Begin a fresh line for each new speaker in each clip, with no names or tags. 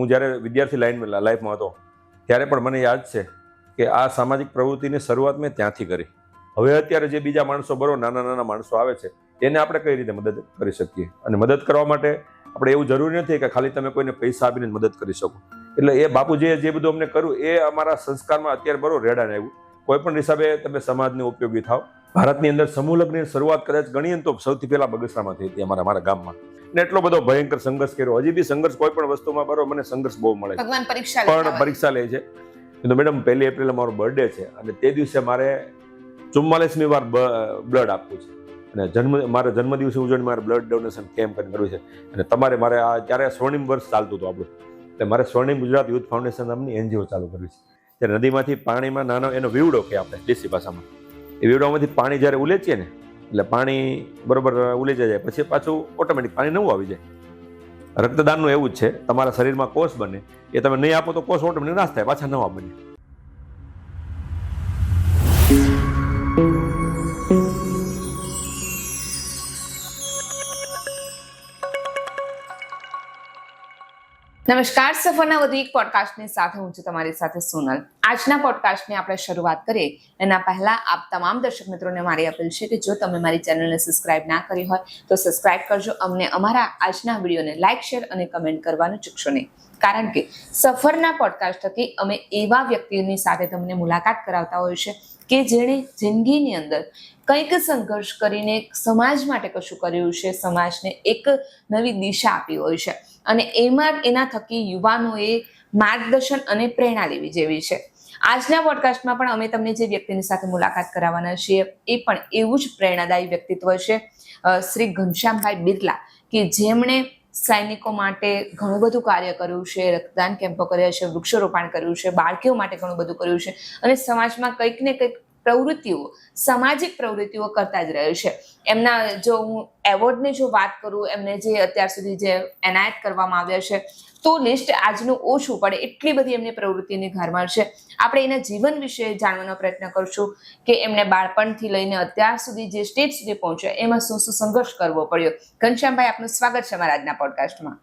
હું જ્યારે વિદ્યાર્થી લાઈફમાં હતો ત્યારે પણ મને યાદ છે કે આ સામાજિક પ્રવૃત્તિની શરૂઆત મેં ત્યાંથી કરી. હવે અત્યારે જે બીજા માણસો બરોબર નાના નાના માણસો આવે છે એને આપણે કઈ રીતે મદદ કરી શકીએ, અને મદદ કરવા માટે આપણે એવું જરૂરી નથી કે ખાલી તમે કોઈને પૈસા આપીને જ મદદ કરી શકો. એટલે એ બાપુજીએ જે બધું અમને કર્યું એ અમારા સંસ્કારમાં અત્યારે બરોબર રેડાને આવ્યું. કોઈ પણ હિસાબે તમે સમાજને ઉપયોગી થાવ. ભારતની અંદર સમૂહ લગ્નની શરૂઆત કદાચ ગણીએ તો સૌથી પહેલા બગસરામાં થઈ હતી, મારા ગામમાં. ને એટલો બધો ભયંકર સંઘર્ષ કર્યો. હજી બી સંઘર્ષ કોઈ પણ વસ્તુમાં બરોબર મને સંઘર્ષ બહુ મળે,
ભગવાન
પરીક્ષા લે છે. તો મેડમ 1 એપ્રિલે મારો બર્થડે છે અને તે દિવસે મારે 44મી વાર બ્લડ આપવું છે, અને મારા જન્મદિવસે ઉજવણી મારે બ્લડ ડોનેશન કેમ્પ કરવું છે. અને મારે આ ત્યારે સ્વર્ણિમ વર્ષ ચાલતું હતું આપણું, એટલે મારે સ્વર્ણિમ ગુજરાત યુથ ફાઉન્ડેશન નામની એનજીઓ ચાલુ કરવી છે. ત્યારે નદીમાંથી પાણીમાં નાનો એનો વીવડો કે આપણે દેશી ભાષામાં, એ વીવડામાંથી પાણી જ્યારે ઉલેચીએ ને એટલે પાણી બરોબર ઉલેચાઈ જાય, પછી પાછું ઓટોમેટિક પાણી નવું આવી જાય. રક્તદાનનું એવું જ છે, તમારા શરીરમાં કોષ બને, એ તમે નહીં આપો તો કોષ ઓટોમેટિક નાશ થાય, પાછા નવા બને.
નમસ્કાર, સફરના વધુ એક પોડકાસ્ટની સાથે હું છું તમારી સાથે સોનલ. આજના પોડકાસ્ટની આપણે શરૂઆત કરીએ એના પહેલા આપ તમામ દર્શક મિત્રોને મારી અપીલ છે કે જો તમે મારી ચેનલને સબસ્ક્રાઇબ ના કરી હોય તો સબસ્ક્રાઇબ કરજો. અમને અમારા આજના વિડીયોને લાઇક, શેર અને કમેન્ટ કરવાનું ચૂકશો નહીં, કારણ કે સફરના પોડકાસ્ટ થકી અમે એવા વ્યક્તિઓની સાથે તમને મુલાકાત કરાવતા હોય છે કે જેણે જિંદગીની અંદર કંઈક સંઘર્ષ કરીને સમાજ માટે કશું કર્યું છે, સમાજને એક નવી દિશા આપી હોય છે, અને એના થકી યુવાનોએ માર્ગદર્શન અને પ્રેરણા લેવી જેવી છે. આજના પોડકાસ્ટમાં પણ અમે તમને જે વ્યક્તિની સાથે મુલાકાત કરાવવાના છીએ એ પણ એવું જ પ્રેરણાદાયી વ્યક્તિત્વ છે, શ્રી ઘનશ્યામભાઈ બિરલા, કે જેમણે સૈનિકો માટે ઘણું બધું કાર્ય કર્યું છે, રક્તદાન કેમ્પો કર્યા છે, વૃક્ષારોપણ કર્યું છે, બાળકીઓ માટે ઘણું બધું કર્યું છે, અને સમાજમાં કંઈક ને કંઈક પ્રવૃત્તિઓ, સામાજિક પ્રવૃત્તિઓ કરતા જ રહ્યો છે. એમના જો હું એવોર્ડની જો વાત કરું, એમને જે અત્યાર સુધી જે એનાયત કરવામાં આવ્યા છે તો લિસ્ટ આજનું ઓછું પડે એટલી બધી એમની પ્રવૃત્તિની ઘરમાળ છે. આપણે એના જીવન વિશે જાણવાનો પ્રયત્ન કરશું કે એમને બાળપણથી લઈને અત્યાર સુધી જે સ્ટેજ સુધી પહોંચ્યા એમાં શું શું સંઘર્ષ કરવો પડ્યો. ઘનશ્યામભાઈ, આપનું સ્વાગત છે અમારા આજના પોડકાસ્ટમાં.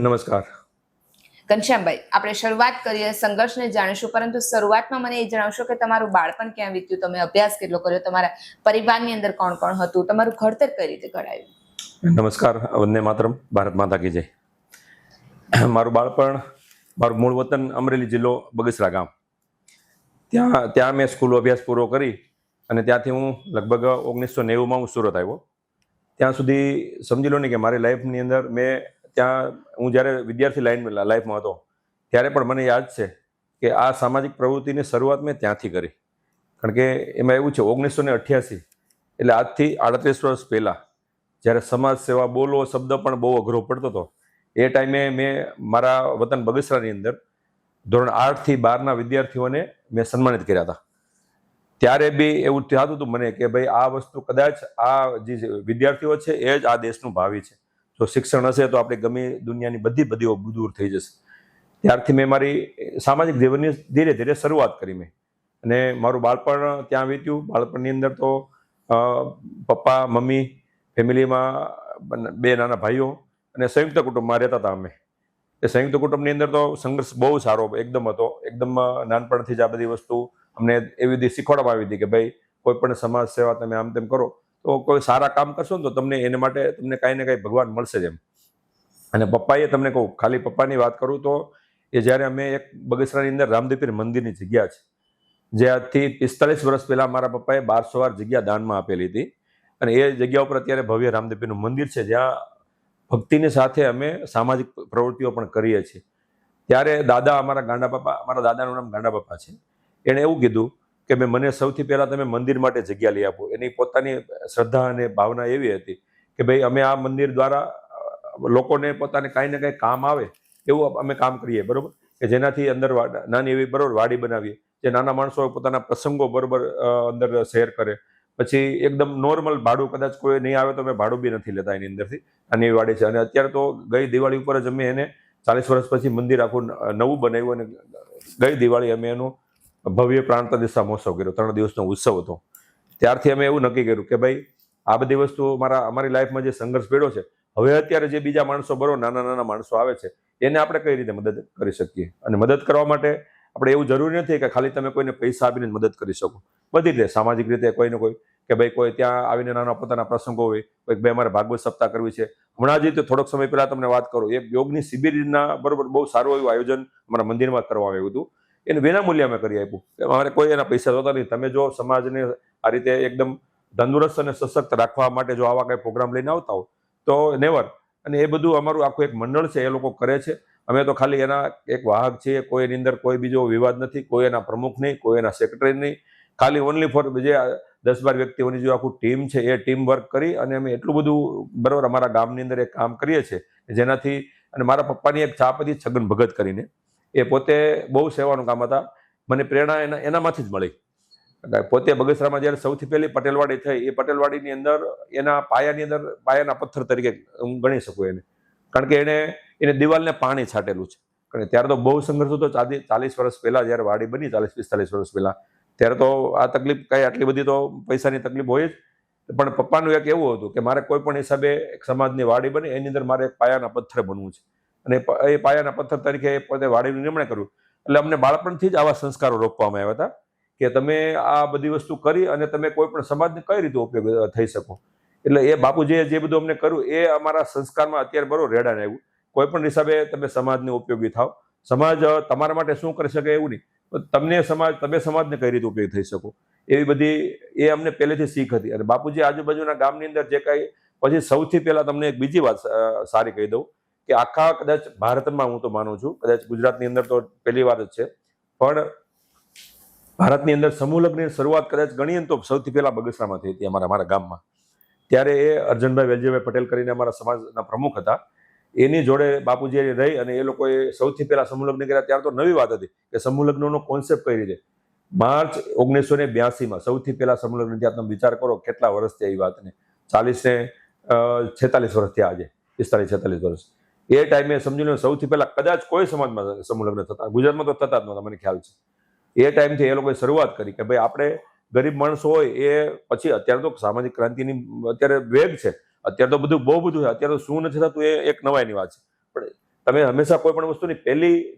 નમસ્કાર
ઘનશ્યામભાઈ, આપણે શરૂઆત કરીએ, સંઘર્ષને જાણીશું, પરંતુ શરૂઆતમાં મને એ જણાવશો કે તમારું બાળપણ ક્યાં વીત્યું, તમે અભ્યાસ કેટલો કર્યો, તમારા પરિવારની અંદર કોણ કોણ હતું, તમારું ઘડતર કઈ રીતે કરાયું?
નમસ્કાર, વંદે માતરમ, ભારત માતા કી જય. મારું બાળપણ, મારું મૂળ વતન અમરેલી જિલ્લો બગસરા ગામ, ત્યાં મેં સ્કૂલ અભ્યાસ પૂરો કરી અને ત્યાંથી હું લગભગ 1990માં હું સુરત આવ્યો. ત્યાં સુધી સમજી લો ને કે મારી લાઈફની અંદર હું જ્યારે વિદ્યાર્થી લાઈફમાં હતો ત્યારે પણ મને યાદ છે કે આ સામાજિક પ્રવૃત્તિની શરૂઆત મેં ત્યાંથી કરી. કારણ કે એમાં એવું છે, 1988 એટલે આજથી 38 વર્ષ પહેલાં જ્યારે સમાજ સેવા બોલવો શબ્દ પણ બહુ અઘરો પડતો હતો, એ ટાઈમે મેં મારા વતન બગસરાની અંદર ધોરણ 8 થી 12ના વિદ્યાર્થીઓને મેં સન્માનિત કર્યા હતા. ત્યારે બી એવું થતું હતું મને કે ભાઈ આ વસ્તુ કદાચ આ જે વિદ્યાર્થીઓ છે એ જ આ દેશનું ભાવિ છે. જો શિક્ષણ હશે તો આપણે ગમે દુનિયાની બધી દૂર થઈ જશે. ત્યારથી મેં મારી સામાજિક જીવનની ધીરે ધીરે શરૂઆત કરી મેં, અને મારું બાળપણ ત્યાં વીત્યું. બાળપણની અંદર તો પપ્પા, મમ્મી, ફેમિલીમાં 2 નાના ભાઈઓ અને સંયુક્ત કુટુંબમાં રહેતા હતા અમે. એ સંયુક્ત કુટુંબની અંદર તો સંઘર્ષ બહુ સારો એકદમ હતો. એકદમ નાનપણથી જ આ બધી વસ્તુ અમને એવી રીતે શીખવાડવામાં આવી હતી કે ભાઈ કોઈ પણ સમાજ સેવા તમે આમ તેમ કરો તો કોઈ સારા કામ કરશો ને તો તમને એને માટે તમને કાંઈ ને કાંઈ ભગવાન મળશે જ એમ. અને પપ્પાએ તમને કહું, ખાલી પપ્પાની વાત કરું તો એ જ્યારે અમે એક બગસરાની અંદર રામદેવપીર મંદિરની જગ્યા છે, જે આજથી 45 વર્ષ પહેલાં મારા પપ્પાએ 1200 વાર જગ્યા દાનમાં આપેલી હતી, અને એ જગ્યા ઉપર અત્યારે ભવ્ય રામદેવપીરનું મંદિર છે, જ્યાં ભક્તિની સાથે અમે સામાજિક પ્રવૃત્તિઓ પણ કરીએ છીએ. ત્યારે મારા દાદાનું નામ ગાંડા બાપા છે. એણે એવું કીધું કે મને સૌથી પહેલાં તમે મંદિર માટે જગ્યા લઈ આપો. એની પોતાની શ્રદ્ધા અને ભાવના એવી હતી કે ભાઈ અમે આ મંદિર દ્વારા લોકોને પોતાને કાંઈ ને કાંઈ કામ આવે એવું અમે કામ કરીએ, બરોબર, કે જેનાથી અંદર નાની એવી બરોબર વાડી બનાવીએ, જે નાના માણસો પોતાના પ્રસંગો બરોબર અંદર શેર કરે. પછી એકદમ નોર્મલ ભાડું, કદાચ કોઈ નહીં આવે તો અમે ભાડું બી નથી લેતા એની અંદરથી, નાની એવી વાડી છે. અને અત્યારે તો ગઈ દિવાળી ઉપર જ અમે એને 40 વર્ષ પછી મંદિર આખું નવું બનાવ્યું, અને ગઈ દિવાળી અમે એનું ભવ્ય પ્રાણ પ્રતિષ્ઠા મહોત્સવ કર્યો. 3 દિવસનો ઉત્સવ હતો. ત્યારથી અમે એવું નક્કી કર્યું કે ભાઈ આ બધી વસ્તુ અમારી લાઈફમાં જે સંઘર્ષ પડ્યો છે, હવે અત્યારે જે બીજા માણસો બરોબર નાના નાના માણસો આવે છે એને આપણે કઈ રીતે મદદ કરી શકીએ. અને મદદ કરવા માટે આપણે એવું જરૂરી નથી કે ખાલી તમે કોઈને પૈસા આપીને જ મદદ કરી શકો. બધી રીતે સામાજિક રીતે કોઈને કોઈ કે ભાઈ કોઈ ત્યાં આવીને નાના પોતાના પ્રસંગો હોય, કોઈ ભાઈ અમારે ભાગવત સપ્તાહ કરવી છે. હમણાં જ થોડોક સમય પહેલા તમને વાત કરું, એક યોગની શિબિરના બરોબર બહુ સારું એવું આયોજન અમારા મંદિરમાં કરવામાં આવ્યું હતું. એને વિનામૂલ્યે અમે કરી આપ્યું. અમારે કોઈ એના પૈસા જોતા નહીં. તમે જો સમાજને આ રીતે એકદમ તંદુરસ્ત અને સશક્ત રાખવા માટે જો આવા કઈ પ્રોગ્રામ લઈને આવતા હો તો નેવર. અને એ બધું અમારું આખું એક મંડળ છે, એ લોકો કરે છે. અમે તો ખાલી એના એક વાહક છીએ. કોઈ એની અંદર કોઈ બીજો વિવાદ નથી, કોઈ એના પ્રમુખ નહીં, કોઈ એના સેક્રેટરી નહીં. ખાલી ઓનલી ફોર જે 10-12 વ્યક્તિઓની જે આખું ટીમ છે એ ટીમ વર્ક કરી અને અમે એટલું બધું બરોબર અમારા ગામની અંદર એક કામ કરીએ છીએ જેનાથી. અને મારા પપ્પાની એક છાપ હતી છગન ભગત કરીને, એ પોતે બહુ સેવાનું કામ હતા. મને પ્રેરણા એનામાંથી જ મળી. પોતે બગસરામાં જ્યારે સૌથી પહેલી પટેલવાડી થઈ, એ પટેલવાડીની અંદર એના પાયાના પથ્થર તરીકે હું ગણી શકું એને. કારણ કે એને દિવાલને પાણી છાંટેલું છે. કારણ કે ત્યારે તો બહુ સંઘર્ષ હતો. 40 વર્ષ પહેલા જ્યારે વાડી બની, 40-45 વર્ષ પહેલા, ત્યારે તો આ તકલીફ કઈ આટલી બધી તો પૈસાની તકલીફ હોય જ. પણ પપ્પાનું એક એવું હતું કે મારે કોઈ પણ હિસાબે એક સમાજની વાડી બને એની અંદર મારે એક પાયાના પથ્થર બનવું છે. અને એ પાયાના પથ્થર તરીકે પોતે વાડીનું નિર્માણ કર્યું. એટલે અમને બાળપણથી જ આવા સંસ્કારો રોપવામાં આવ્યા હતા કે તમે આ બધી વસ્તુ કરી અને તમે કોઈ પણ સમાજને કઈ રીતે ઉપયોગ થઈ શકો. એટલે એ બાપુજીએ જે બધું અમને કર્યું એ અમારા સંસ્કારમાં અત્યારે બરોબર રેડાને આવ્યું. કોઈ પણ હિસાબે તમે સમાજને ઉપયોગી થાવ. સમાજ તમારા માટે શું કરી શકે એવું નહીં, તમે સમાજને કઈ રીતે ઉપયોગી થઈ શકો, એવી બધી એ અમને પહેલેથી શીખ હતી. અને બાપુજી આજુબાજુના ગામની અંદર જે કાંઈ, પછી સૌથી પહેલા તમને એક બીજી વાત સારી કહી દઉં કે આખા કદાચ ભારતમાં, હું તો માનું છું, કદાચ ગુજરાતની અંદર તો પહેલી વાર જ છે, પણ ભારતની અંદર સમૂહ લગ્નની શરૂઆત કદાચ ગણીએ તો સૌથી પહેલા બગસરામાં થઈ હતી, અમારા ગામમાં. ત્યારે એ અર્જનભાઈ વેલજીભાઈ પટેલ કરીને અમારા સમાજના પ્રમુખ હતા. એની જોડે બાપુજી રહી અને એ લોકોએ સૌથી પહેલા સમૂહ લગ્ન કર્યા. ત્યારે તો નવી વાત હતી કે સમૂહ લગ્નનો કોન્સેપ્ટ કઈ રીતે. માર્ચ 1982માં સૌથી પહેલા સમૂહ લગ્ન થયા. તમે વિચાર કરો કેટલા વર્ષ થયા એ વાતને. 46 વર્ષ થયા આજે, 45-46 વર્ષ. એ ટાઈમે સમજી લો સૌથી પહેલા કદાચ કોઈ સમાજમાં સમૂહ લગ્ન થતા, ગુજરાતમાં તો થતા જ નહોતા, મને ખ્યાલ છે. એ ટાઈમથી એ લોકોએ શરૂઆત કરી કે ભાઈ આપણે ગરીબ માણસો હોય એ, પછી અત્યારે તો સામાજિક ક્રાંતિની અત્યારે વેગ છે, અત્યારે તો બહુ બધું છે. અત્યારે તો શું નથી થતું એ એક નવાઈની વાત છે. પણ તમે હંમેશા કોઈ પણ વસ્તુની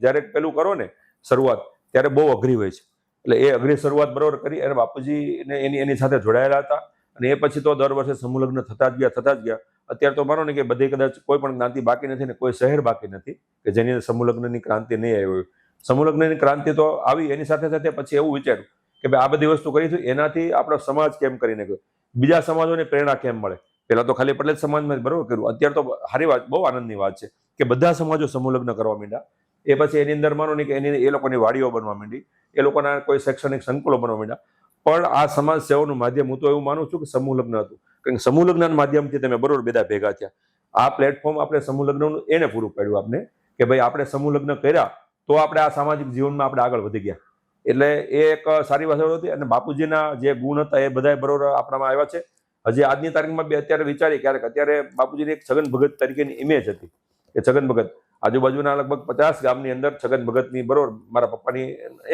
જ્યારે પેલું કરો ને શરૂઆત, ત્યારે બહુ અઘરી હોય છે. એટલે એ અઘરી શરૂઆત બરોબર કરી અને બાપુજીને એની સાથે જોડાયેલા હતા. અને એ પછી તો દર વર્ષે સમૂહ લગ્ન થતા જ ગયા. અત્યારે તો માનો ને કે બધી કદાચ કોઈ પણ જ્ઞાતિ બાકી નથી ને કોઈ શહેર બાકી નથી કે જેની અંદર સમૂહ લગ્નની ક્રાંતિ નહીં આવી હોય. સમૂહ લગ્નની ક્રાંતિ તો આવી, એની સાથે સાથે પછી એવું વિચાર્યું કે ભાઈ આ બધી વસ્તુ કરી છે, એનાથી આપણો સમાજ કેમ કરીને ગયો, બીજા સમાજોને પ્રેરણા કેમ મળે. પહેલા તો ખાલી પટેલ સમાજમાં બરોબર કર્યું. અત્યારે તો સારી વાત, બહુ આનંદની વાત છે કે બધા સમાજો સમૂહ લગ્ન કરવા માંડ્યા. એ પછી એની અંદર માનો ને કે એ લોકોની વાડીઓ બનવા માંડી, એ લોકોના કોઈ શૈક્ષણિક સંકુલો બનવા માંડ્યા. પણ આ સમાજ સેવાનું માધ્યમ હું તો એવું માનું છું કે સમૂહ લગ્ન હતું. કારણ કે સમૂહ લગ્નના માધ્યમથી તમે બરોબર બધા ભેગા થયા. આ પ્લેટફોર્મ આપણે સમૂહ લગ્નનું એને પૂરું પાડ્યું આપને કે ભાઈ આપણે સમૂહ લગ્ન કર્યા તો આપણે આ સામાજિક જીવનમાં આપણે આગળ વધી ગયા. એટલે એ એક સારી વાત હતી. અને બાપુજીના જે ગુણ હતા એ બધા બરોબર આપણામાં આવ્યા છે. હજી આજની તારીખમાં બી અત્યારે વિચારી ક્યારેક, અત્યારે બાપુજીની એક છગન ભગત તરીકેની ઇમેજ હતી કે છગન ભગત આજુબાજુના લગભગ 50 ગામની અંદર છગન ભગતની બરોબર મારા પપ્પાની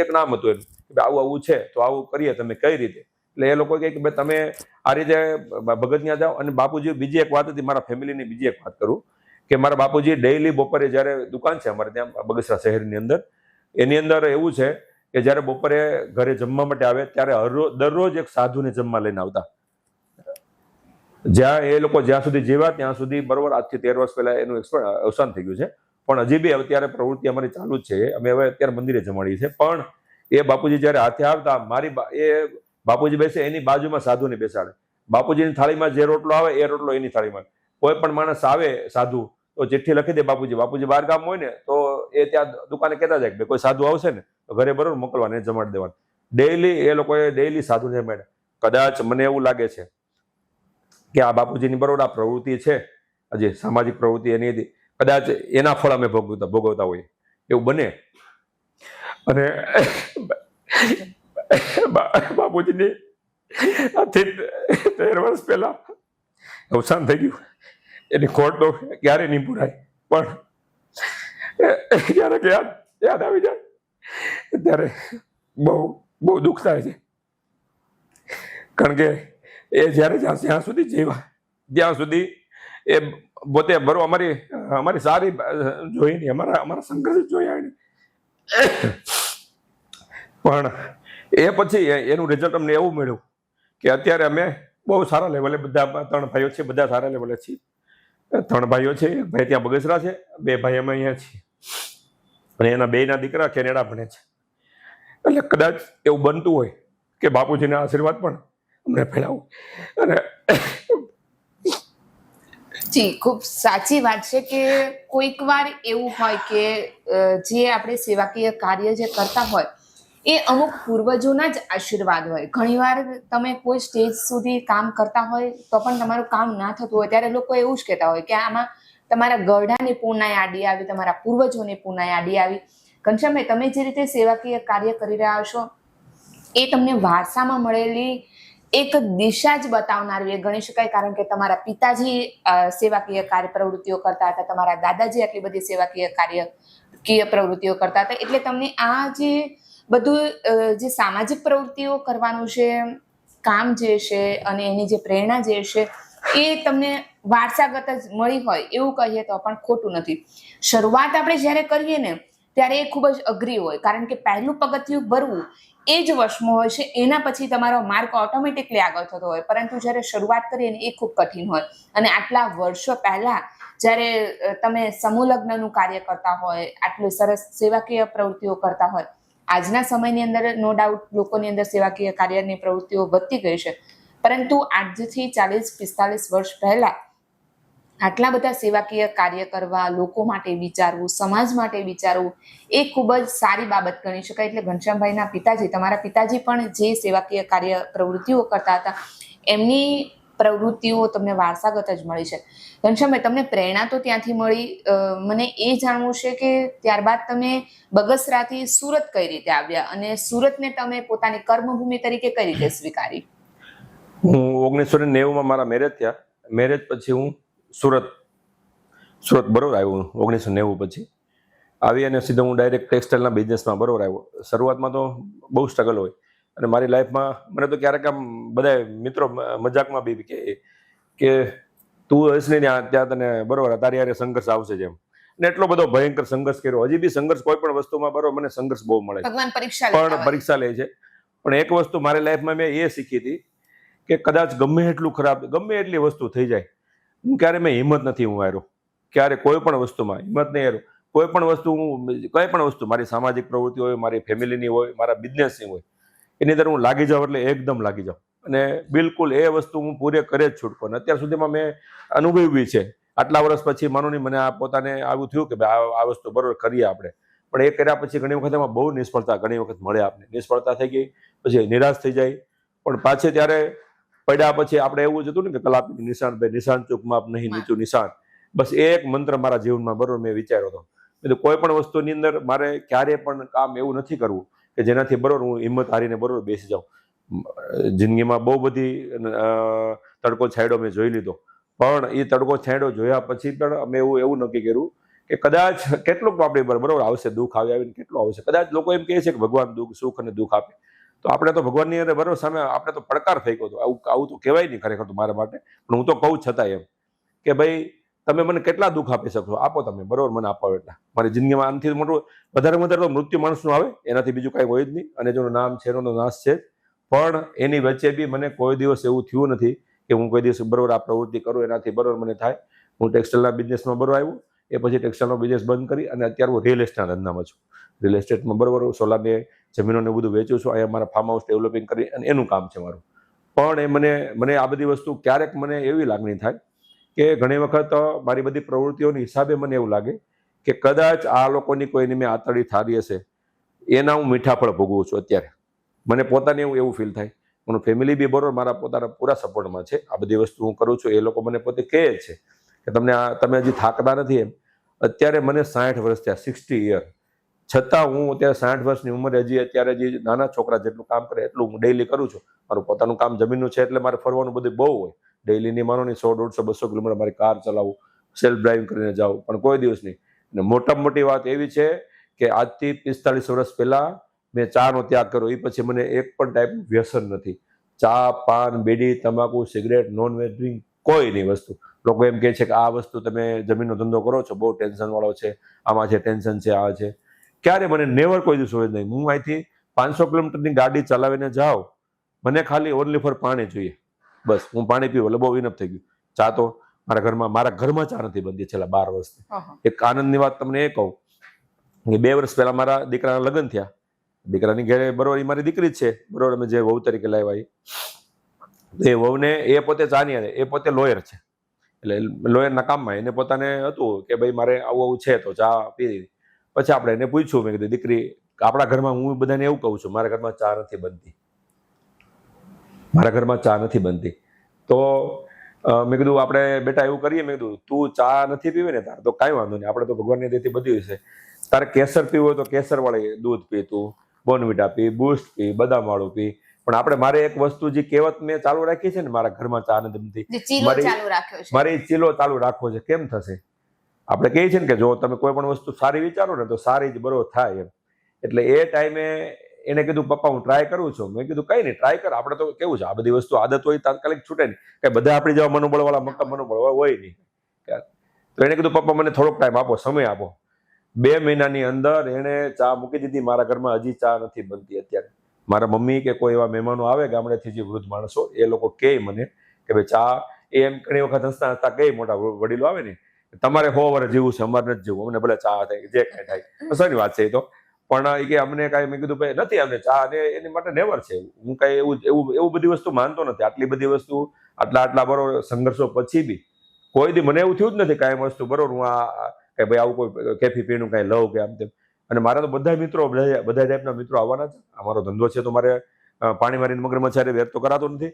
એક નામ હતું એનું કે આવું છે તો આવું કરીએ તમે કઈ રીતે. એટલે એ લોકો કહે કે ભાઈ તમે આ રીતે ભગત ત્યાં જાઓ. અને બાપુજી બીજી એક વાત હતી, મારા ફેમિલીની બીજી એક વાત કરું કે મારા બાપુજી ડેઈલી બપોરે જ્યારે દુકાન છે અમારે ત્યાં બગસરા શહેરની અંદર, એની અંદર એવું છે કે જ્યારે બપોરે ઘરે જમવા માટે આવે ત્યારે દરરોજ એક સાધુને જમવા લઈને આવતા. જ્યાં સુધી જીવ્યા ત્યાં સુધી બરોબર આજથી 13 વર્ષ પહેલા એનું અવસાન થઈ ગયું છે. પણ હજી બી અત્યારે પ્રવૃત્તિ અમારી ચાલુ જ છે. અમે હવે અત્યારે મંદિરે જમાડીએ છીએ. પણ એ બાપુજી જ્યારે હાથે આવતા, બાપુજી બેસે એની બાજુમાં સાધુને બેસાડે. બાપુજીની થાળીમાં જે રોટલો આવે એ રોટલો એની થાળીમાં. કોઈ પણ માણસ આવે સાધુ તો ચિઠ્ઠી લખી દે બાપુજી બહાર ગામ હોય ને તો એ ત્યાં દુકાને કહેતા જાય કે કોઈ સાધુ આવશે ને તો ઘરે બરોબર મોકલવાને જમાડી દેવાનું. ડેઈલી સાધુને જમાડે. કદાચ મને એવું લાગે છે કે આ બાપુજીની બરોબર આ પ્રવૃત્તિ છે, હજી સામાજિક પ્રવૃત્તિ એની હતી, કદાચ એના ફળ અમે ભોગવતા હોઈએ એવું બને. અને બાપુજીની આજથી 13 વર્ષ પહેલા અવસાન થઈ ગયું. એની ખોટ તો ક્યારે નહીં પૂરાય. પણ ક્યારેક યાદ આવી જાય ત્યારે બહુ દુઃખ થાય છે. કારણ કે એ જ્યાં સુધી જીવા ત્યાં સુધી એ પોતે બરોબર અમારી સારી જોઈ નહીં, અમારા સંઘર્ષ જોયા નહીં. પણ એ પછી એનું રિઝલ્ટ અમને એવું મળ્યું કે અત્યારે અમે બહુ સારા લેવલે બધા 3 ભાઈઓ છે, બધા સારા લેવલે છીએ. 3 ભાઈઓ છે, એક ભાઈ ત્યાં બગસરા છે, 2 ભાઈ અમે અહીંયા છીએ, અને એના 2 દીકરા કેનેડા ભણે છે. એટલે કદાચ એવું બનતું હોય કે બાપુજીના આશીર્વાદ પણ અમને ફેલાવું. અને
જી, ખૂબ સાચી વાત છે કે કોઈક વાર એવું હોય કે જે આપણે સેવાકીય કાર્ય જે કરતા હોય એ અમુક પૂર્વજોના જ આશીર્વાદ હોય. ઘણીવાર તમે કોઈ સ્ટેજ સુધી કામ કરતા હોય તો પણ તમારું કામ ના થતું હોય ત્યારે લોકો એવું જ કહેતા હોય કે આમાં તમારા ગરડાની પૂર્ણાઈ આડી આવી, તમારા પૂર્વજોની પૂર્ણાઈ આડી આવી. ઘનશ્યામભાઈ, તમે જે રીતે સેવાકીય કાર્ય કરી રહ્યા છો એ તમને વારસામાં મળેલી એક દિશા જ બતાવનારી એ ગણી શકાય. કારણ કે તમારા પિતાજી સેવાકીય કાર્ય પ્રવૃત્તિઓ કરતા હતા, તમારા દાદાજી આટલી બધી સેવાકીય પ્રવૃત્તિઓ કરતા હતા, એટલે તમને આ જે બધું જે સામાજિક પ્રવૃત્તિઓ કરવાનું છે, કામ જે છે અને એની જે પ્રેરણા જે છે એ તમને વારસાગત જ મળી હોય એવું કહીએ તો પણ ખોટું નથી. શરૂઆત આપણે જ્યારે કરીએ ને ત્યારે એ ખૂબ જ અઘરી હોય, કારણ કે પહેલું પગથિયું ભરવું એ જ વશમાં હોય છે, એના પછી તમારો માર્ગ ઓટોમેટિકલી આગળ થતો હોય. પરંતુ જ્યારે શરૂઆત કરીએ ને એ ખૂબ કઠિન હોય. અને આટલા વર્ષો પહેલા જ્યારે તમે સમૂહ લગ્નનું કાર્ય કરતા હોય, આટલી સરસ સેવાકીય પ્રવૃત્તિઓ કરતા હોય, આજના સમયની અંદર નો ડાઉટ લોકોની અંદર સેવાકીય કાર્યની પ્રવૃત્તિઓ વધતી ગઈ છે, પરંતુ આજથી 40-45 વર્ષ પહેલા આટલા બધા સેવાકીય કાર્ય કરવા, લોકો માટે વિચારવું, સમાજ માટે વિચારવું એ ખૂબ જ સારી બાબત ગણી શકાય. એટલે ઘનશ્યામભાઈના પિતાજી, તમારા પિતાજી પણ જે સેવાકીય કાર્ય પ્રવૃત્તિઓ કરતા હતા એમની પ્રવૃત્તિઓ તમને વારસાગત જ મળી છે. ઘનશ્યામભાઈ, તમને પ્રેરણા તો ત્યાંથી મળી. મને એ જાણવું છે કે ત્યારબાદ તમે બગસરાથી સુરત કઈ રીતે આવ્યા અને સુરતને તમે પોતાની કર્મભૂમિ તરીકે કઈ રીતે સ્વીકારી?
હું 1990માં મારા મેરેજ થયા. મેરેજ પછી હું સુરત બરોબર આવ્યો. 1990 પછી આવી અને સીધો હું ડાયરેક્ટ ટેક્સટાઇલના બિઝનેસમાં બરોબર આવ્યો. શરૂઆતમાં તો બહુ સ્ટ્રગલ હોય, અને મારી લાઈફમાં મને તો ક્યારેક આમ બધા મિત્રો મજાકમાં બી કે તું હશ નહીં ત્યાં તને બરોબર તારી યારે સંઘર્ષ આવશે જેમ. અને એટલો બધો ભયંકર સંઘર્ષ કર્યો. હજી બી સંઘર્ષ કોઈ પણ વસ્તુમાં બરોબર મને સંઘર્ષ બહુ મળે છે,
ભગવાન
પરીક્ષા લે છે. પણ એક વસ્તુ મારી લાઈફમાં મેં એ શીખી હતી કે કદાચ ગમે એટલું ખરાબ, ગમે એટલી વસ્તુ થઈ જાય, હું ક્યારે મેં હિંમત નથી હાર્યો. ક્યારે કોઈ પણ વસ્તુમાં હિંમત નહીં હાર્યો. કોઈ પણ વસ્તુ મારી સામાજિક પ્રવૃત્તિ હોય, મારી ફેમિલીની હોય, મારા બિઝનેસની હોય, એની અંદર હું લાગી જાઉં એટલે એકદમ લાગી જાઉં. અને બિલકુલ એ વસ્તુ હું પૂરે કરે જ છૂટકો. અને અત્યાર સુધીમાં મેં અનુભવી છે. આટલા વર્ષ પછી માનો નહીં મને આ પોતાને આવું થયું કે ભાઈ આ વસ્તુ બરોબર કરીએ આપણે, પણ એ કર્યા પછી ઘણી વખત એમાં બહુ નિષ્ફળતા ઘણી વખત મળે આપણને. નિષ્ફળતા થઈ ગઈ પછી નિરાશ થઈ જાય, પણ પાછે ત્યારે પડ્યા પછી આપણે એવું જ હતું ને કે કલાપી નિશાન ભાઈ, નિશાન ચૂકમાં નહીં નીચું નિશાન. બસ એ એક મંત્ર મારા જીવનમાં બરોબર મેં વિચાર્યો હતો. કોઈ પણ વસ્તુની અંદર મારે ક્યારે પણ કામ એવું નથી કરવું કે જેનાથી બરોબર હું હિંમત હારીને બરોબર બેસી જાઉં. જિંદગીમાં બહુ બધી તડકો છાંયડો મેં જોઈ લીધો, પણ એ તડકો છાંયડો જોયા પછી પણ અમે એવું નક્કી કર્યું કે કદાચ કેટલુંક આપણી બરોબર આવશે, દુઃખ આવીને કેટલું આવશે. કદાચ લોકો એમ કહે છે કે ભગવાન સુખ અને દુઃખ આપે, તો આપણે તો ભગવાનની અંદર બરોબર સામે આપણે તો પડકાર થઈ ગયો હતો. આવું તો કહેવાય નહીં ખરેખર તો મારા માટે, પણ હું તો કહું છતાં એમ કે ભાઈ તમે મને કેટલા દુઃખ આપી શકશો, આપો તમે બરોબર મને આપો. એટલા મારી જિંદગીમાં આનાથી મોટું વધારે તો મૃત્યુ માણસનું આવે, એનાથી બીજું કાંઈ હોય જ નહીં. અને જેનું નામ છે એનો નાશ છે, પણ એની વચ્ચે બી મને કોઈ દિવસ એવું થયું નથી કે હું કોઈ દિવસ બરોબર આ પ્રવૃત્તિ કરું એનાથી બરોબર મને થાય. હું ટેક્સટાઇલના બિઝનેસમાં બરોબર આવ્યો, એ પછી ટેક્સટાઇલનો બિઝનેસ બંધ કરી અને અત્યારે હું રિયલ એસ્ટેટના ધંધામાં છું. રિયલ એસ્ટેટમાં બરોબર સોલારની જમીનોને બધું વેચું છું. અહીંયા મારા ફાર્મ હાઉસ ડેવલપિંગ કરી અને એનું કામ છે મારું. પણ એ મને આ બધી વસ્તુ ક્યારેક મને એવી લાગણી થાય કે ઘણી વખત મારી બધી પ્રવૃત્તિઓની હિસાબે મને એવું લાગે કે કદાચ આ લોકોની કોઈની મેં આતડી થારી હશે, એના હું મીઠા ફળ ભોગવું છું. અત્યારે મને પોતાને એવું ફીલ થાય. મારું ફેમિલી બી બરોબર મારા પોતાના પૂરા સપોર્ટમાં છે. આ બધી વસ્તુ હું કરું છું, એ લોકો મને પોતે કહે છે કે તમે હજી થાકતા નથી એમ. અત્યારે મને 60 વર્ષ થયા, 60 યર, છતાં હું અત્યારે 60 વર્ષની ઉંમરે અત્યારે જે નાના છોકરા જેટલું કામ કરે એટલું હું ડેઈલી કરું છું. મારું પોતાનું કામ જમીનનું છે એટલે મારે ફરવાનું બધું બહુ હોય. ડેઈલીની માનો નહીં 100, 150, 200 કિલોમીટર મારી કાર ચલાવું, સેલ્ફ ડ્રાઇવિંગ કરીને જાઉં, પણ કોઈ દિવસ નહીં. અને મોટામાં મોટી વાત એવી છે કે આજથી 45 વર્ષ પહેલા મેં ચાનો ત્યાગ કર્યો. એ પછી મને એક પણ ટાઈપનું વ્યસન નથી. ચા, પાન, બીડી, તમાકુ, સિગરેટ, નોન વેજ ડ્રિંક કોઈ નહીં વસ્તુ. લોકો એમ કહે છે કે આ વસ્તુ તમે જમીનનો ધંધો કરો છો, બહુ ટેન્શન વાળો છે, આમાં છે ટેન્શન છે, આ છે. ક્યારે મને નેવર કોઈ દિવસ હોય નહીં. હું અહીંથી 500 કિલોમીટરની ગાડી ચલાવીને જાઉં, મને ખાલી ઓનલી ફોર પાણી જોઈએ, બસ. હું પાણી પીવું એટલે બહુ ઇનફ થઈ ગયું. ચા તો મારા ઘરમાં ચા નથી બનતી છેલ્લા 12 વર્ષથી. એક આનંદની વાત તમને એ કહું કે 2 વર્ષ પહેલા મારા દીકરાના લગ્ન થયા. દીકરાની ઘરે બરોબર એ મારી દીકરી જ છે, બરોબર, અમે જે વહુ તરીકે લાવ્યા એ વહુને, એ પોતે ચાની આવે, એ પોતે લોયર છે, એટલે લોયરના કામમાં એને પોતાને હતું કે ભાઈ મારે આવું આવું છે તો ચા પી દીધી. પછી આપણે એને પૂછ્યું, મેં કીધું દીકરી, આપણા ઘરમાં હું બધાને એવું કહું છું, મારા ઘરમાં ચા નથી બનતી, મારા ઘરમાં ચા નથી બનતી. તો મેં કીધું આપણે બેટા એવું કરીએ, મેં કીધું તું ચા નથી પીવી ને તારે તો કાંઈ વાંધો નહીં, આપણે તો ભગવાનની દેતી બધી હશે. તારે કેસર પીવું હોય તો કેસર વાળી દૂધ પી, તું બોર્નવિટા પી, બૂસ્ટ પી, બદામ વાળું પી. પણ આપણે મારે એક વસ્તુ જે કહેવત મેં ચાલુ રાખી છે ને, મારા ઘરમાં ચા નથી બનતી, મારે ચીલો ચાલુ રાખવો છે. કેમ થશે? આપણે કહીએ છીએ ને કે જો તમે કોઈ પણ વસ્તુ સારી વિચારો ને તો સારી જ બરોબર થાય એમ. એટલે એ ટાઈમે એને કીધું પપ્પા હું ટ્રાય કરું છું. મેં કીધું કઈ નહીં, ટ્રાય કર. આપણે તો કેવું છે, આ બધી વસ્તુ આદત હોય તાત્કાલિક છૂટે નહીં, કે બધા આપણી જેવા મનોબળ વાળા મક્કમ મનોબળ હોય નહીં. તો એને કીધું પપ્પા મને થોડોક ટાઈમ આપો, સમય આપો. 2 મહિનાની અંદર એને ચા મૂકી દીધી. મારા ઘરમાં હજી ચા નથી બનતી અત્યારે. મારા મમ્મી કે કોઈ એવા મહેમાનો આવે ગામડેથી, જે વૃદ્ધ માણસો, એ લોકો કહે મને કે ભાઈ ચા, એ એમ ઘણી વખત હસતા હસતા કહે, મોટા વડીલો આવે ને, તમારે 100 વર્ષ જીવવું છે, અમારે નથી જીવવું, અમને ભલે ચા થાય, જે કાંઈ થાય, હસવાની વાત છે એ તો. પણ એ કે અમને કાંઈ, મેં કીધું ભાઈ નથી, અમને ચા ને એની માટે નેવર છે. હું કાંઈ એવું બધી વસ્તુ માનતો નથી. આટલી બધી વસ્તુ, આટલા બરોબર સંઘર્ષો પછી બી કોઈ દી મને એવું થયું જ નથી કાંઈ વસ્તુ બરોબર હું કે ભાઈ આવું કોઈ કેફી પીણું કાંઈ લઉં કે આમ તેમ. અને મારા તો બધા મિત્રો, બધા ટાઈપના મિત્રો આવવાના છે. અમારો ધંધો છે તો મારે પાણી મારીને મગરમચ્છારે વ્યર્થ તો કરાતો નથી.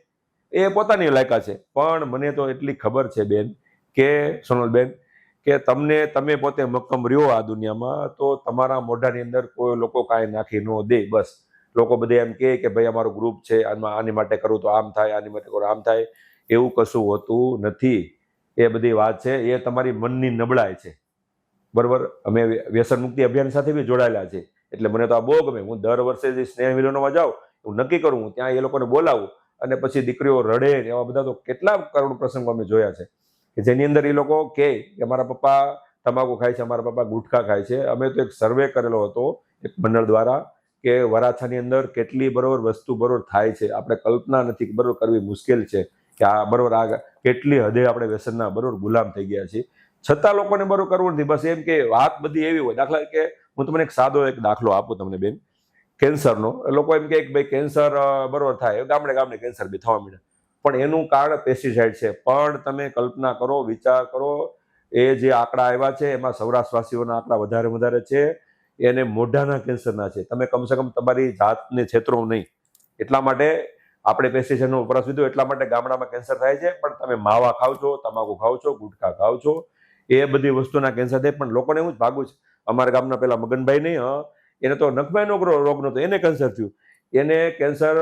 એ પોતાની લાયકા છે. પણ મને તો એટલી ખબર છે બેન, કે સોનલબેન, કે તમે પોતે મક્કમ રહ્યો આ દુનિયામાં, તો તમારા મોઢાની અંદર કોઈ લોકો કાંઈ નાખી ન દે. બસ લોકો બધે એમ કે ભાઈ અમારું ગ્રુપ છે, આની માટે કરું તો આમ થાય, આની માટે કરું આમ થાય. એવું કશું હોતું નથી. એ બધી વાત છે, એ તમારી મનની નબળાઈ છે, બરોબર. અમે વ્યસન મુક્તિ અભિયાન સાથે બી જોડાયેલા છે, એટલે મને તો આ બહુ ગમે. હું દર વર્ષે જે સ્નેહ મિલનોમાં જાઉં, હું નક્કી કરું, હું ત્યાં એ લોકોને બોલાવું, અને પછી દીકરીઓ રડે ને એવા બધા તો કેટલા કરુણ પ્રસંગો અમે જોયા છે, કે જેની અંદર એ લોકો કે મારા પપ્પા તમાકુ ખાય છે, અમારા પપ્પા ગુટખા ખાય છે. અમે તો એક સર્વે કરેલો હતો એક મંડળ દ્વારા, કે વરાછાની અંદર કેટલી બરોબર વસ્તુ બરોબર થાય છે, આપણે કલ્પના નથી બરોબર કરવી મુશ્કેલ છે, કે આ બરોબર આ કેટલી હદે આપણે વ્યસનના બરોબર ગુલામ થઈ ગયા છીએ. છતાં લોકોને બરોબર કરવું નથી. બસ એમ કે વાત બધી એવી હોય. દાખલા કે હું તમને એક સાદો એક દાખલો આપું તમને બેન, કેન્સરનો. લોકો એમ કે ભાઈ કેન્સર બરોબર થાય, ગામડે કેન્સર બી થવા માંડે, પણ એનું કારણ પેસ્ટિસાઇડ છે. પણ તમે કલ્પના કરો, વિચાર કરો, એ જે આંકડા આવ્યા છે એમાં સૌરાષ્ટ્રવાસીઓના આંકડા વધારે છે, એને મોઢાના કેન્સરના છે. તમે કમસે કમ તમારી જાતને છેતરો નહીં. એટલા માટે આપણે પેસ્ટિસાઇડનો વપરાશ લીધો, એટલા માટે ગામડામાં કેન્સર થાય છે. પણ તમે માવા ખાવ છો, તમાકુ ખાવ છો, ગુટખા ખાવ છો, એ બધી વસ્તુના કેન્સર થાય. પણ લોકોને એવું જ ભાગું છે. અમારા ગામના પેલા મગનભાઈ નહીં, એને તો નખભાઈનો રોગ નહોતો, એને કેન્સર થયું. એને કેન્સર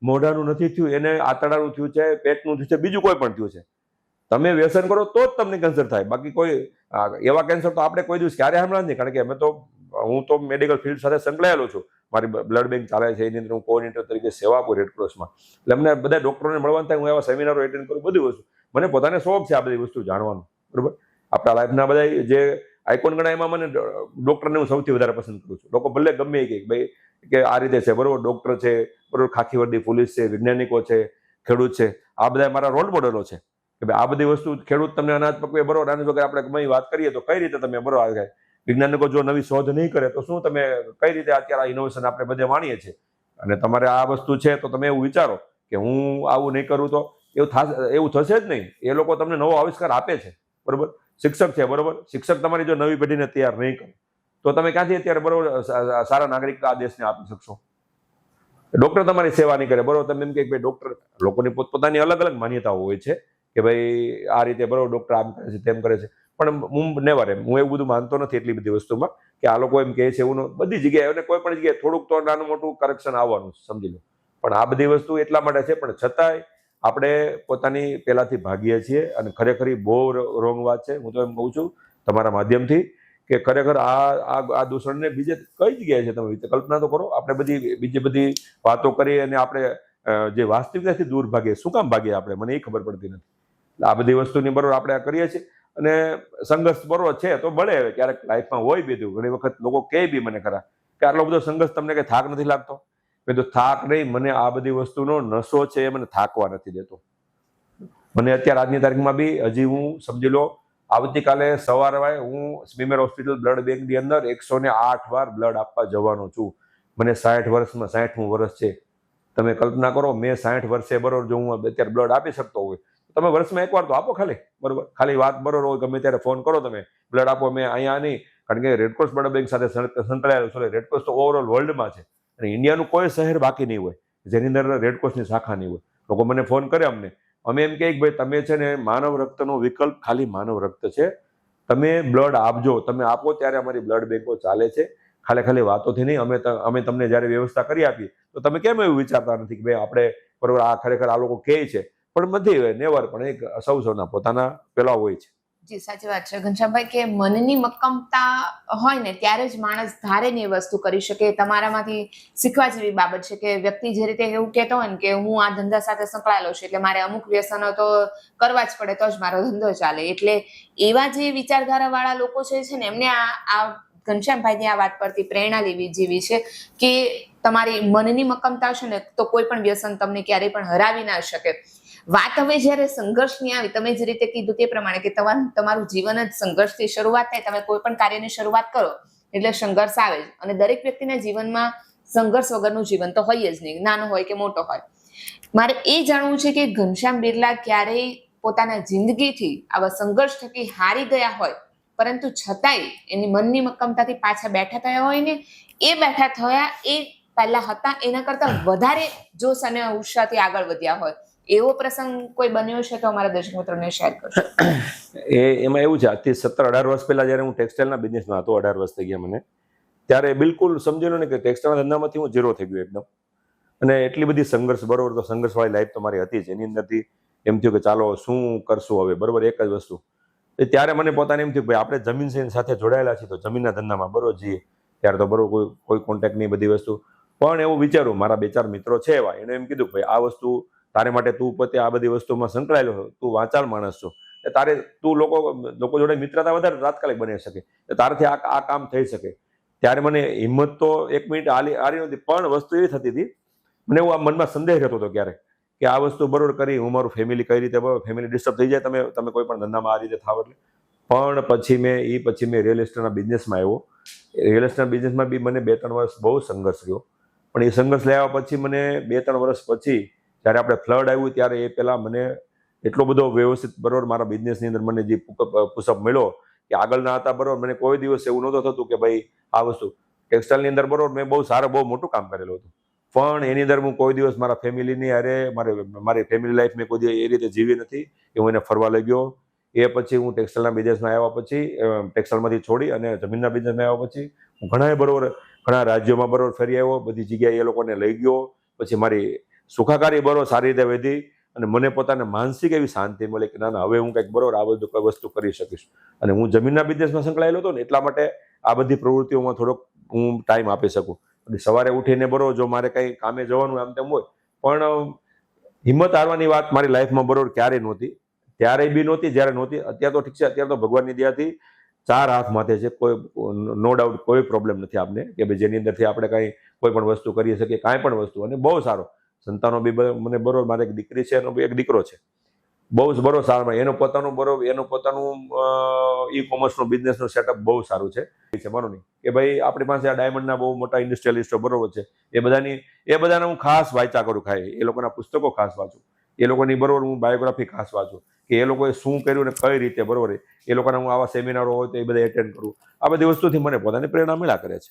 મોઢાનું નથી થયું, એને આંતરડાનું થયું છે, પેટનું થયું છે, બીજું કોઈ પણ થયું છે. તમે વ્યસન કરો તો જ તમને કેન્સર થાય. બાકી કોઈ એવા કેન્સર તો આપણે કોઈ દિવસ ક્યારે સાંભળ્યા નથી. કારણ કે હું તો મેડિકલ ફિલ્ડ સાથે સંકળાયેલો છું. મારી બ્લડ બેંક ચાલે છે, એની અંદર હું કોઓર્ડિનેટર તરીકે સેવા આપું રેડક્રોસમાં. એટલે અમને બધા ડોક્ટરોને મળવાનું થાય, હું એવા સેમિનારો એટેન્ડ કરું, બધી વસ્તુ. મને પોતાને શોખ છે આ બધી વસ્તુ જાણવાનું, બરોબર. આપણા લાઈફના બધા જે આઇકોન ગણાય એમાં મને ડોક્ટરને હું સૌથી વધારે પસંદ કરું છું. લોકો ભલે ગમે કે ભાઈ કે આ રીતે છે, બરોબર, ડોક્ટર છે, બરોબર, ખાખી વર્દી પોલીસ છે, વૈજ્ઞાનિકો છે, ખેડૂત છે, આ બધા મારા રોલ મોડેલો છે. કે ભાઈ આ બધી વસ્તુ, ખેડૂત તમને અનાજ પકવે, બરોબર, આની વગર આપણે ગમે વાત કરીએ તો કઈ રીતે તમે બરોબર આવે. વૈજ્ઞાનિકો જો નવી શોધ નહીં કરે તો શું તમે કઈ રીતે અત્યારે આ ઇનોવેશન આપણે બધે માણીએ છીએ. અને તમારે આ વસ્તુ છે તો તમે એવું વિચારો કે હું આવું નહીં કરું તો એવું થશે જ નહીં. એ લોકો તમને નવો આવિષ્કાર આપે છે, બરોબર. શિક્ષક છે, બરોબર, શિક્ષક તમારી જો નવી પેઢીને તૈયાર નહીં કરે તો તમે ક્યાંથી અત્યારે બરોબર સારા નાગરિક આ દેશને આપી શકશો. ડોક્ટર તમારી સેવા નહીં કરે, બરોબર. તમે એમ કે ભાઈ ડોક્ટર, લોકોની પોતપોતાની અલગ અલગ માન્યતાઓ હોય છે કે ભાઈ આ રીતે બરોબર ડોક્ટર આમ કરે છે, તેમ કરે છે. પણ હું નેવર એમ, હું એવું બધું માનતો નથી એટલી બધી વસ્તુમાં, કે આ લોકો એમ કહે છે એવું. બધી જગ્યાએ અને કોઈ પણ જગ્યાએ થોડુંક તો નાનું મોટું કરેક્શન આવવાનું, સમજી લો. પણ આ બધી વસ્તુ એટલા માટે છે. પણ છતાંય આપણે પોતાની પહેલાથી ભાગીએ છીએ, અને ખરેખર બહુ રોંગ વાત છે. હું તો એમ કહું છું તમારા માધ્યમથી કે ખરેખર આ દૂષણને બીજે કઈ જગ્યાએ છે તમે કલ્પના તો કરો. આપણે બીજી બધી વાતો કરીએ અને આપણે જે વાસ્તવિકતાથી દૂર ભાગીએ. શું કામ ભાગીએ આપણે, મને એ ખબર પડતી નથી. આ બધી વસ્તુની બરોબર આપણે આ કરીએ છીએ અને સંઘર્ષ બરોબર છે તો ભલે ક્યારેક લાઈફમાં હોય બીજું. ઘણી વખત લોકો કહે બી મને ખરા કે આટલો બધો સંઘર્ષ તમને કઈ થાક નથી લાગતો? મેં તો થાક નહીં, મને આ બધી વસ્તુનો નશો છે એ મને થાકવા નથી દેતો. મને અત્યારે આજની તારીખમાં બી હજી હું સમજી લો આવતીકાલે સવારે હું સ્મીમેર હોસ્પિટલ બ્લડ બેંકની અંદર 108 વાર બ્લડ આપવા જવાનો છું. મને 60 વર્ષમાં 60મું વર્ષ છે. તમે કલ્પના કરો, મેં 60 વર્ષે બરોબર જો હું અત્યારે બ્લડ આપી શકતો હોય, તમે વર્ષમાં એકવાર તો આપો ખાલી, બરોબર? ખાલી વાત બરોબર હોય, ગમે ત્યારે ફોન કરો, તમે બ્લડ આપો. મેં અહીંયા નહીં, કારણ કે રેડક્રોસ બ્લડ બેંક સાથે સંકળાયેલું છે. રેડક્રોસ તો ઓવરઓલ વર્લ્ડમાં છે અને ઇન્ડિયાનું કોઈ શહેર બાકી નહીં હોય જેની અંદર રેડક્રોસની શાખા નહીં હોય. લોકો મને ફોન કરે, અમે એમ કહીએ કે ભાઈ તમે છે ને માનવ રક્તનો વિકલ્પ ખાલી માનવ રક્ત છે, તમે બ્લડ આપજો. તમે આપો ત્યારે અમારી બ્લડ બેંકો ચાલે છે. ખાલી વાતોથી નહીં. અમે તમને જ્યારે વ્યવસ્થા કરી આપીએ તો તમે કેમ એવું વિચારતા નથી કે ભાઈ આપણે બરોબર આ ખરેખર આ લોકો કહે છે, પણ નથી હોય, નેવર. પણ એક સૌના પોતાના પેલા હોય છે.
જી સાચી વાત છે ઘનશ્યામભાઈ, કે મનની મક્કમતા હોય ને ત્યારે જ માણસ ધારે ને એ વસ્તુ કરી શકે. તમારામાંથી શીખવા જેવી બાબત છે કે વ્યક્તિ જે રીતે એવું કહેતો હોય ને કે હું આ ધંધા સાથે સંકળાયેલો છું એટલે મારે અમુક વ્યસનો તો કરવા જ પડે તો જ મારો ધંધો ચાલે. એટલે એવા જે વિચારધારા વાળા લોકો છે ને એમને આ ઘનશ્યામભાઈની આ વાત પરથી પ્રેરણા લેવી જેવી છે કે તમારી મનની મક્કમતા છે ને તો કોઈ પણ વ્યસન તમને ક્યારેય પણ હરાવી ના શકે. વાત હવે જ્યારે સંઘર્ષની આવી, તમે જે રીતે કીધું તે પ્રમાણે કે તમારું જીવન જ સંઘર્ષથી શરૂઆત થાય. તમે કોઈ પણ કાર્યની શરૂઆત કરો એટલે સંઘર્ષ આવે જ, અને દરેક વ્યક્તિના જીવનમાં સંઘર્ષ વગરનું જીવન તો હોય જ નહીં, નાનો હોય કે મોટો હોય. મારે એ જાણવું છે કે ઘનશ્યામ બિરલા ક્યારેય પોતાના જિંદગીથી આવા સંઘર્ષ થકી હારી ગયા હોય પરંતુ છતાંય એની મનની મક્કમતાથી પાછા બેઠા થયા હોય ને, એ બેઠા થયા એ પહેલા હતા એના કરતા વધારે જોશ અને ઉત્સાહથી આગળ વધ્યા હોય, એવો પ્રસંગ કોઈ બન્યો છે તો અમારા દર્શક મિત્રોને શેર કરશો.
એમાં એવું છે, આજથી 17-18 વર્ષ પહેલા જ્યારે હું ટેક્સટાઇલના બિઝનેસમાં હતો, 18 વર્ષ થઈ ગયા મને, ત્યારે બિલકુલ સમજી લો ને કે ટેક્સટાઇલના ધંધામાંથી હું ઝીરો થઈ ગયો એકદમ. અને એટલી બધી સંઘર્ષ, બરોબર, તો સંઘર્ષવાળી લાઈફ તો મારી હતી જ. એની અંદરથી એમ થયું કે ચાલો શું કરશું હવે, બરોબર, એક જ વસ્તુ. ત્યારે મને પોતાને એમ થયું કે ભાઈ આપણે જમીન સાથે જોડાયેલા છીએ તો જમીનના ધંધામાં બરોબર જઈએ. ત્યારે તો બરોબર કોઈ કોન્ટેક્ટ નહીં, બધી વસ્તુ. પણ એવું વિચારું, મારા 2-4 મિત્રો છે એવા, એને એમ કીધું કે ભાઈ આ વસ્તુ તારે માટે, તું પોતે આ બધી વસ્તુમાં સંકળાયેલો છો, તું વાંચાલ માણસ છો, તારે તું લોકો જોડે મિત્રતા વધારે તાત્કાલિક બની શકે, તારાથી આ કામ થઈ શકે. ત્યારે મને હિંમત તો 1 મિનિટ હારી નહોતી, પણ વસ્તુ એવી થતી હતી, મને એવું આ મનમાં સંદેહ રહેતો હતો ક્યારેક કે આ વસ્તુ બરોબર કરી, હું મારું ફેમિલી કઈ રીતે, ફેમિલી ડિસ્ટર્બ થઈ જાય તમે કોઈ પણ ધંધામાં આ રીતે થાવ એટલે. પણ પછી મેં રિયલ એસ્ટેટના બિઝનેસમાં આવ્યો. રિયલ એસ્ટેટના બિઝનેસમાં બી મને 2-3 વર્ષ બહુ સંઘર્ષ રહ્યો. પણ એ સંઘર્ષ લેવા પછી મને 2-3 વર્ષ પછી જ્યારે આપણે ફ્લડ આવ્યું ત્યારે એ પહેલાં મને એટલો બધો વ્યવસ્થિત બરોબર મારા બિઝનેસની અંદર મને જે પુશઅપ મળ્યો કે આગળના હતા બરોબર, મને કોઈ દિવસ એવું નહોતું થતું કે ભાઈ આ વસ્તુ ટેક્સટાઇલની અંદર બરોબર મેં બહુ મોટું કામ કરેલું હતું, પણ એની અંદર હું કોઈ દિવસ મારા ફેમિલીની અરે મારી ફેમિલી લાઈફ મેં કોઈ દિવસ એ રીતે જીવી નથી કે હું એને ફરવા લઈ ગયો. એ પછી હું ટેક્સટાઇલના બિઝનેસમાં આવ્યા પછી, ટેક્સટાઇલમાંથી છોડી અને જમીનના બિઝનેસમાં આવ્યા પછી હું ઘણા રાજ્યોમાં બરોબર ફરી આવ્યો, બધી જગ્યાએ એ લોકોને લઈ ગયો. પછી મારી સુખાકારી બરોબર સારી રીતે વધી અને મને પોતાને માનસિક એવી શાંતિ મળી કે ના હવે હું કંઈક બરોબર આ બધું કોઈ વસ્તુ કરી શકીશ. અને હું જમીનના બિઝનેસમાં સંકળાયેલો હતો ને એટલા માટે આ બધી પ્રવૃત્તિઓમાં થોડોક હું ટાઈમ આપી શકું. સવારે ઉઠીને બરોબર જો મારે કંઈ કામે જવાનું આમ તેમ હોય, પણ હિંમત હારવાની વાત મારી લાઈફમાં બરોબર ક્યારેય નહોતી, ત્યારે બી નહોતી, જ્યારે નહોતી. અત્યારે તો ઠીક છે, અત્યારે તો ભગવાનની દયાથી 4 હાથ માથે છે, કોઈ નો ડાઉટ કોઈ પ્રોબ્લેમ નથી આપને કે ભાઈ જેની અંદરથી આપણે કાંઈ કોઈ પણ વસ્તુ કરી શકીએ, કાંઈ પણ વસ્તુ. અને બહુ સારો સંતાનો બી મને બરોબર, મારે એક દીકરી છે એનો એક દીકરો છે, બહુ જ બરોબર સારા. એનું પોતાનું ઈ કોમર્સનું બિઝનેસનું સેટઅપ બહુ સારું છે. માનો નહીં કે ભાઈ આપણી પાસે આ ડાયમંડના બહુ મોટા ઇન્ડસ્ટ્રીયલિસ્ટો બરોબર છે, એ બધાને હું ખાસ વાંચા કરું, એ લોકોના પુસ્તકો ખાસ વાંચું, એ લોકોની બરોબર હું બાયોગ્રાફી ખાસ વાંચું કે એ લોકોએ શું કર્યું ને કઈ રીતે બરોબર, એ લોકોના હું આવા સેમિનારો હોય તો એ બધા એટેન્ડ કરું. આ બધી વસ્તુથી મને પોતાની પ્રેરણા મળ્યા કરે છે.